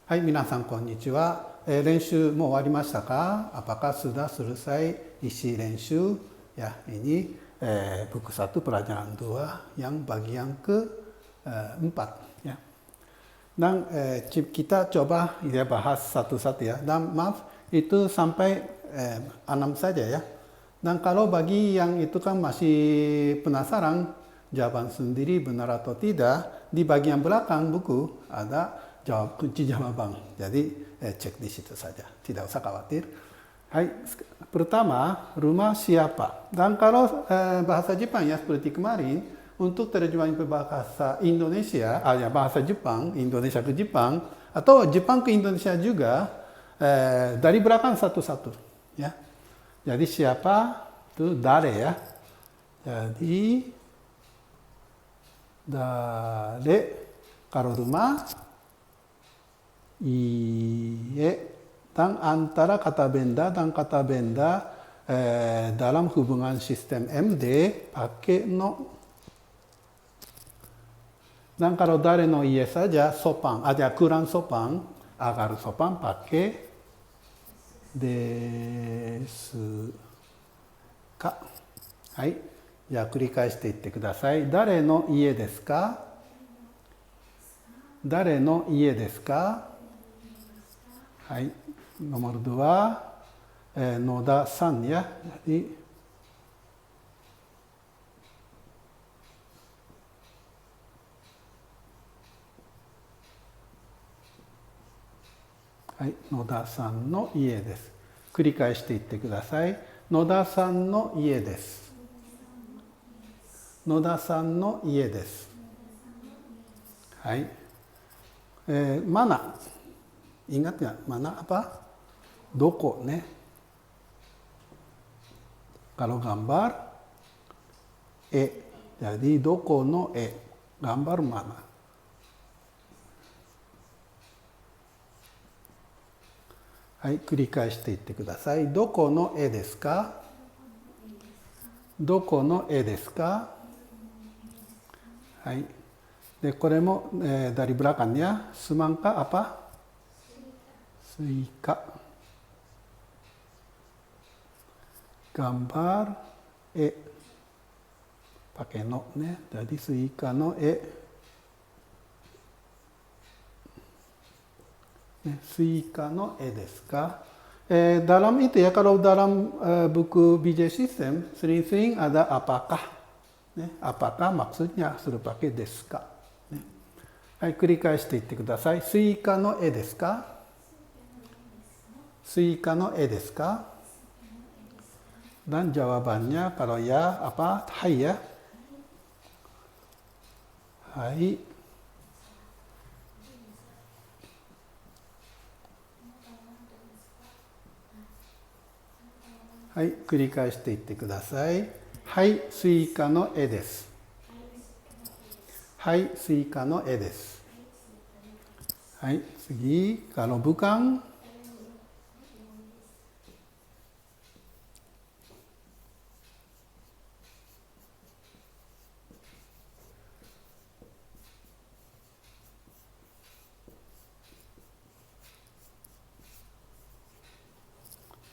はい、皆さんこんにちは。練習も終わりましたか? Apakah sudah selesai isi練習? Ya, ini buku 1 pelajaran 2 yang bagian ke-4 ya. Dan kita coba ya bahas satu-satu ya. Dan maaf itu sampai 6 saja ya. Dan kalau bagi yang itu kan masih penasaran jawaban sendiri benar atau tidak, di bagian belakang buku ada kunci jawaban. Jadi cek di situ saja, tidak usah khawatir. Hai, pertama, rumah siapa? Dan kalau bahasa Jepang ya seperti kemarin, untuk terjemahan ke bahasa Indonesia, ya bahasa Jepang, Indonesia ke Jepang, atau Jepang ke Indonesia juga, dari belakang satu-satu. Ya. Jadi siapa? Itu dare ya. Jadi dare, kalau rumah, iye, dan antara kata benda dan kata benda dalam hubungan sistem MD pakai no. Dan kalau dare no iye saja sopan, ada kurang sopan, agar sopan pakai desu ka. Hai, じゃあ繰り返していってください。誰の家ですか? 誰の家ですか? Hai, nomor 2, Noda san ya. Jadi, hai, Noda san no ie desu. 繰り返していってください。野田さんの家です。野田さんの家です。はい。mana? Ingat nggak? Mana apa? Doko ne. Kalau gambar, jadi doko no gambar mana? Hai, 繰り返していってください。どこの絵ですか? どこの絵ですか? はい。で、これもdari belakangnya semangka apa? Suika. Gambar pakai no ne. Jadi suika no suika no desu ka? Dalam itu ya, kalau dalam buku BJ System sering-sering ada apakah. Apakah maksudnya sudah pakai desu ka. はい、繰り返していってください。スイカの絵ですか? スイカの絵ですか? Dan jawabannya kalau ya apa? Hai ya. Hai. Hai, 繰り返していってください。はい、スイカの絵です。はい、スイカの絵です。はい、次、kalau bukan.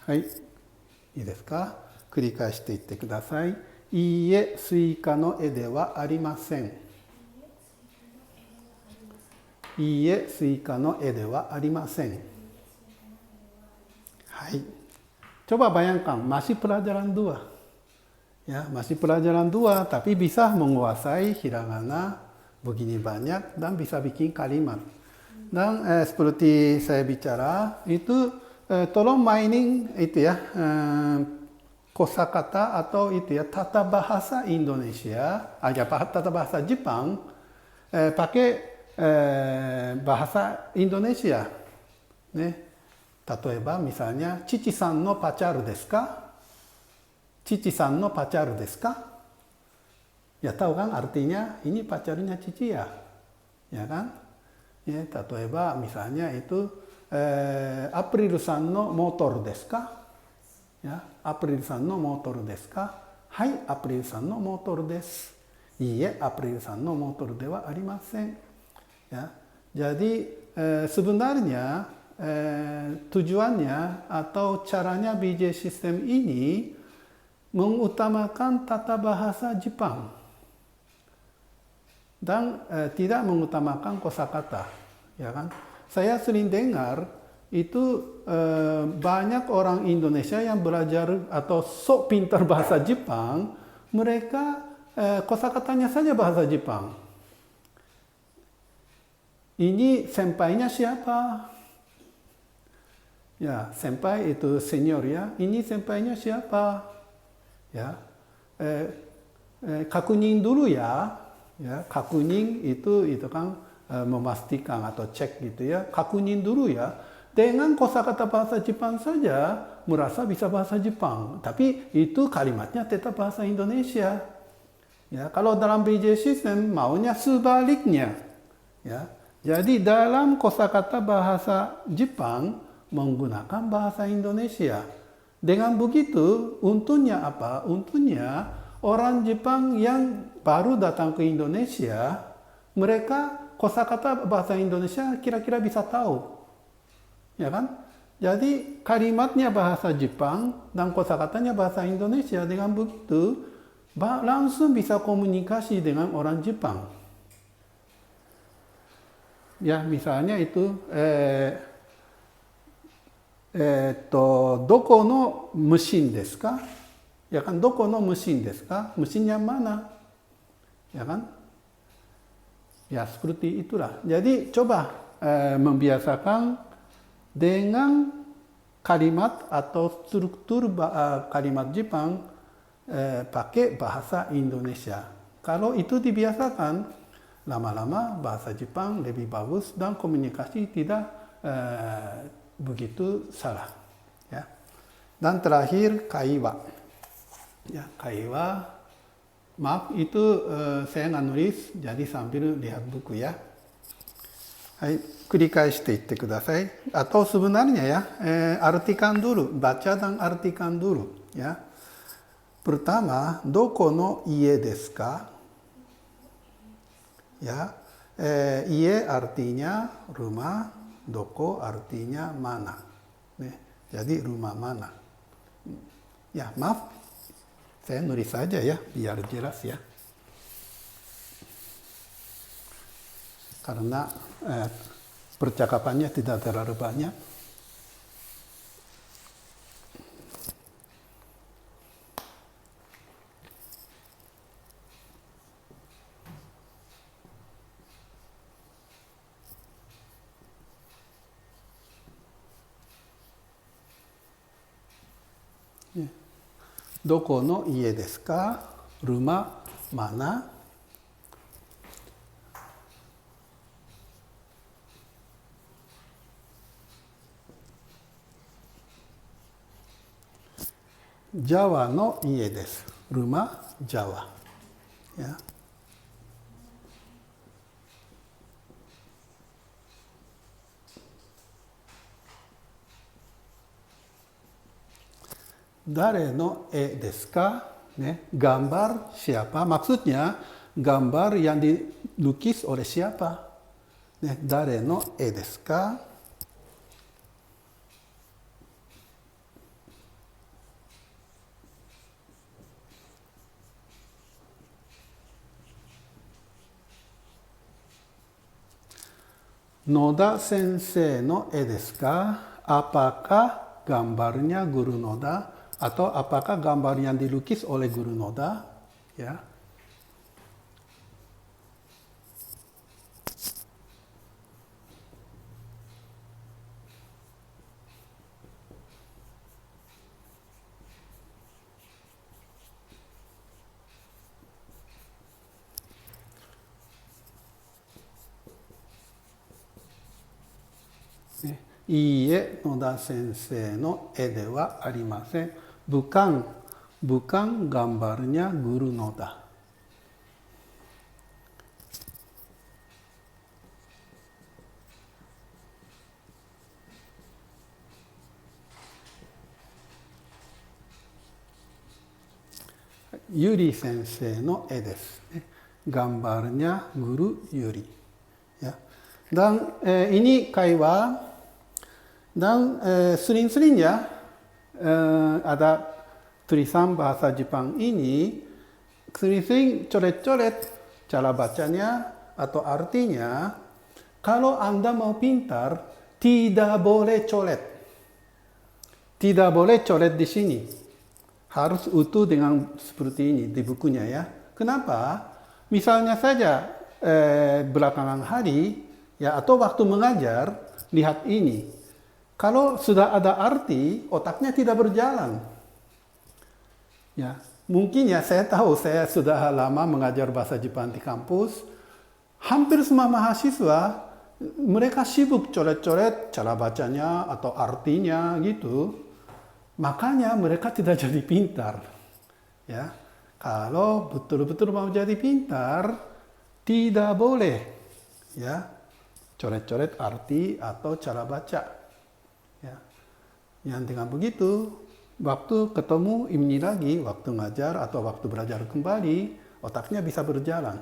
Hai, いいですか? 繰り返していってください。いいえ、スイカの絵ではありません。いいえ、スイカの絵ではありません。はい。Coba bayangkan, masih pelajaran 2. Ya, masih pelajaran 2, tapi bisa menguasai hiragana begini banyak dan bisa bikin kalimat. Dan seperti saya bicara, itu tolong mainin itu ya, kosakata atau itu ya, tata bahasa Indonesia, tata bahasa Jepang, pakai bahasa Indonesia. ね、例えば、misalnya, Cici san no pacar desu ka? Cici san no pacar desu ka? Ya tahu kan artinya ini pacarnya Cici ya? Ya kan? Ya, 例えば misalnya itu April san no motor desu ka? Ya, April san no motor desu ka? Hai, April san no motor desu. Iie, April san no motor de wa arimasen. Ya, jadi sebenarnya tujuannya atau caranya BJ sistem ini mengutamakan tata bahasa Jepang dan tidak mengutamakan kosakata, ya kan? Saya sering dengar itu banyak orang Indonesia yang belajar atau sok pintar bahasa Jepang, mereka kosakatanya saja bahasa Jepang. Ini sempainya siapa? Ya, senpai itu senior ya. Ini sempainya siapa? Ya, kakunin dulu ya. Ya, kakunin itu kan memastikan atau cek gitu ya. Kakunin dulu ya. Dengan kosakata bahasa Jepang saja merasa bisa bahasa Jepang, tapi itu kalimatnya tetap bahasa Indonesia. Ya, kalau dalam BJ system maunya sebaliknya. Ya, jadi dalam kosakata bahasa Jepang menggunakan bahasa Indonesia. Dengan begitu, untungnya apa? Untungnya orang Jepang yang baru datang ke Indonesia, mereka kosakata bahasa Indonesia kira-kira bisa tahu. Ya kan? Jadi kalimatnya bahasa Jepang dan kosakatanya bahasa Indonesia. Dengan begitu, langsung bisa komunikasi dengan orang Jepang. Ya, misalnya itu, どこの無心ですか? Ya kan, どこの無心ですか? Mesin yang mana? Ya kan? Ya, seperti itulah. Jadi, coba membiasakan dengan kalimat atau struktur kalimat Jepang pakai bahasa Indonesia. Kalau itu dibiasakan, lama-lama bahasa Jepang lebih bagus dan komunikasi tidak begitu salah. Ya. Dan terakhir kaiwa. Ya, kaiwa. Maaf itu saya nggak nulis, jadi sambil lihat buku ya. Hai, 繰り返していってください. Atau sebenarnya ya, artikan dulu, baca dan artikan dulu ya. Pertama, どこの家ですか? Ya, ie artinya rumah, doko artinya mana. Jadi rumah mana. Ya, maaf, saya nulis saja ya, biar jelas ya. Karena percakapannya tidak terlalu banyak. Doko no ie desu ka? Rumah mana? Jawa no ie desu. Rumah Jawa. Ya. Dare no e desu ka? Gambar siapa? Maksudnya gambar yang dilukis oleh siapa? Dare no e desu ka? Noda sensei no e desu ka? Apakah gambarnya Guru Noda? Atau apakah gambar yang dilukis oleh Guru Noda? Ya. Iie Noda sensei no e de wa arimasen. Bukan gambarnya Guru Noda. Yuri sensei no e desu. Gambarnya Guru Yuri. Ya. Dan ini kaiwa dan sering-sering ya ada tulisan bahasa Jepang ini sering-sering coret-coret cara bacanya atau artinya. Kalau Anda mau pintar, tidak boleh coret. Tidak boleh coret di sini. Harus utuh dengan seperti ini di bukunya ya. Kenapa? Misalnya saja belakangan hari ya atau waktu mengajar, lihat ini. Kalau sudah ada arti, otaknya tidak berjalan. Ya, mungkin ya saya tahu saya sudah lama mengajar bahasa Jepang di kampus. Hampir semua mahasiswa mereka sibuk coret-coret cara bacanya atau artinya gitu. Makanya mereka tidak jadi pintar. Ya, kalau betul-betul mau jadi pintar, tidak boleh ya coret-coret arti atau cara baca. Ya, yang dengan begitu, waktu ketemu ini lagi, waktu ngajar atau waktu belajar kembali, otaknya bisa berjalan.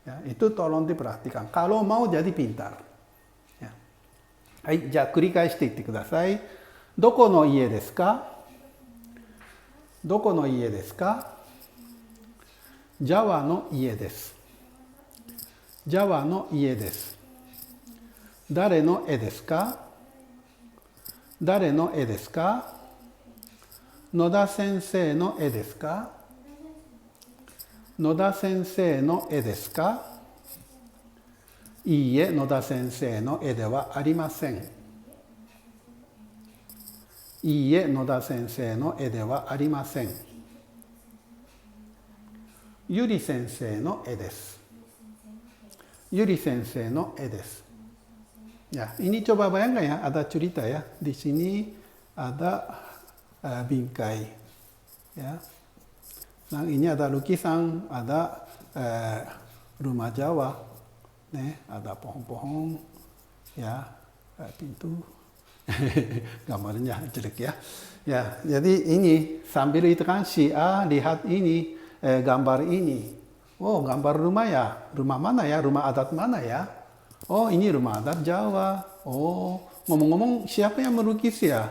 Ya, itu tolong diperhatikan. Kalau mau jadi pintar. Ya. Hai, じゃあ繰り返していってください。どこの家ですか？どこの家ですか？ジャワの家です。ジャワの家です。誰の絵ですか？誰の絵ですか？野田先生の絵ですか？野田先生の絵ですか？いいえ、野田先生の絵ではありません。いいえ、野田先生の絵ではありません。ゆり先生の絵です。ゆり先生の絵です。Ya, ini coba bayangkan ya, ada cerita ya. Di sini ada bingkai. Ya. Nah, ini ada lukisan, ada rumah Jawa. Ada pohon-pohon, ya, pintu. Gambarnya jelek ya. Ya, jadi ini sambil itu kan si A lihat ini gambar ini. Oh, gambar rumah ya. Rumah mana ya? Rumah adat mana ya? Oh, ini rumah adat Jawa. Oh, ngomong-ngomong siapa yang melukis ya?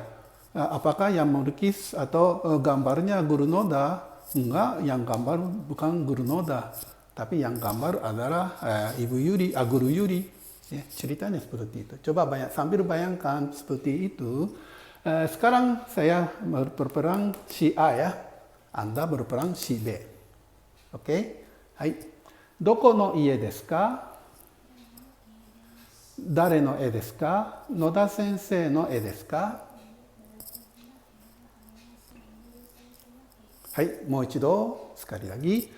Apakah yang melukis atau gambarnya Guru Noda? Enggak, yang gambar bukan Guru Noda. Tapi yang gambar adalah Ibu Yuri, Guru Yuri. Ya, ceritanya seperti itu. Coba sambil bayangkan seperti itu. Sekarang saya berperang si A ya. Anda berperang si B. Oke? Hai. Doko no ie desu ka? Dare no e desu ka? Noda sensei no e desu ka? Hai, もう一度、sekali lagi.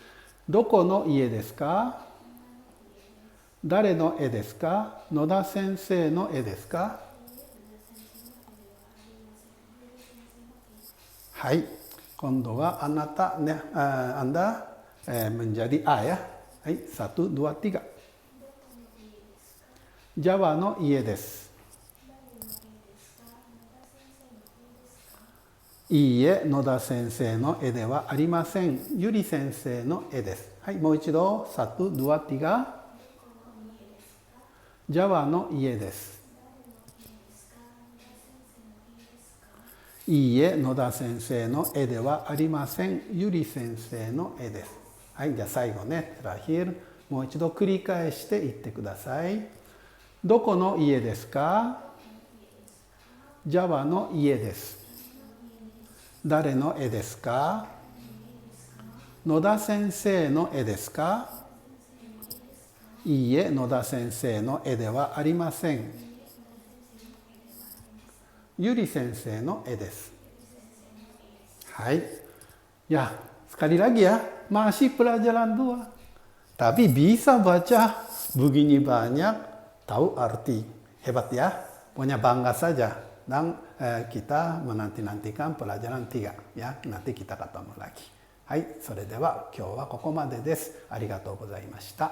どこの家ですか？誰の絵ですか？野田先生の絵ですか？はい。今度はあなたね、Anda menjadi A ya. はい、1, 2, 3. ジャワの家です。いいえ、野田先生の絵ではありません。ゆり先生の絵です。はい、もう一度、1, 2, 3. ジャワの家です。いいえ、野田先生の絵ではありません。ゆり先生の絵です。はい、じゃあ最後ね、terakhir、もう一度繰り返して言ってください。どこの家ですか？ジャワの家です。誰の絵ですか？野田先生の絵ですか？いいえ、野田先生の絵ではありません。ゆり先生の絵です。はい。Ya, sekali lagi ya, masih pelajaran 2. Tapi bisa baca begini banyak, tahu arti. Hebat ya, pokoknya bangga saja. Dan kita menanti-nantikan pelajaran 3 ya. Nanti kita ketemu lagi. はい、それでは今日はここまでです。ありがとうございました。